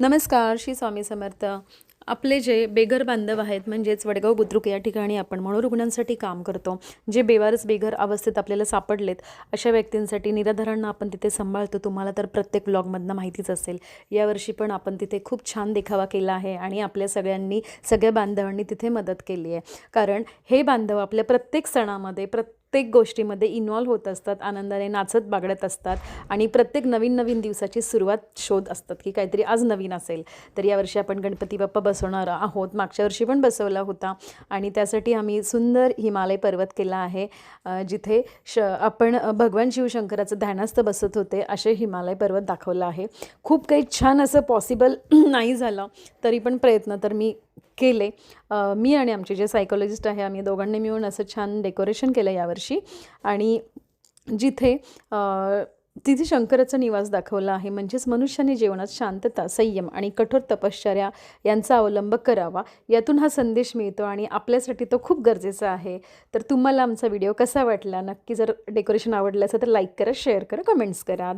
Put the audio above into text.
नमस्कार. श्री स्वामी समर्थ. आपले जे बेघर बांधव आहेत म्हणजेच वडगाव बुद्रुक या ठिकाणी आपण मनोरुग्णांसाठी काम करतो. जे बेवारस बेघर अवस्थेत आपल्याला सापडलेत अशा व्यक्तींसाठी निराधारांना आपण तिथे सांभाळतो. तुम्हाला तर प्रत्येक व्लॉगमधनं माहितीच असेल. यावर्षी पण आपण तिथे खूप छान देखावा केला आहे आणि आपल्या सगळ्या बांधवांनी तिथे मदत केली आहे. कारण हे बांधव आपल्या प्रत्येक सणामध्ये प्रत्येक गोष्टीमध्ये इन्व्हॉल्व होत असतात, आनंदाने नाचत बागडत असतात आणि प्रत्येक नवीन दिवसाची सुरुवात शोध असतात की काहीतरी आज नवीन असेल. तर यावर्षी आपण गणपती बाप्पा बसवणार आहोत. मागच्या वर्षी पण बसवला होता आणि त्यासाठी आम्ही सुंदर हिमालय पर्वत केला आहे. जिथे आपण भगवान शिवशंकराचं ध्यानस्थ बसत होते असे हिमालय पर्वत दाखवला आहे. खूप काही छान असं पॉसिबल नाही झालं तरी पण प्रयत्न तर मी केले. मी आणि आमचे जे सायकोलॉजिस्ट आहे आम्ही दोघांनी मिळून असं छान डेकोरेशन केलं यावर्षी आणि जिथे तिथे शंकराचा निवास दाखवला आहे. म्हणजेच मनुष्याने जीवनात शांतता, संयम आणि कठोर तपश्चर्या यांचा अवलंब करावा, यातून हा संदेश मिळतो आणि आपल्यासाठी तो खूप गरजेचा आहे. तर तुम्हाला आमचा व्हिडिओ कसा वाटला? नक्की जर डेकोरेशन आवडलं असेल तर लाईक करा, शेअर करा, कमेंट्स करा.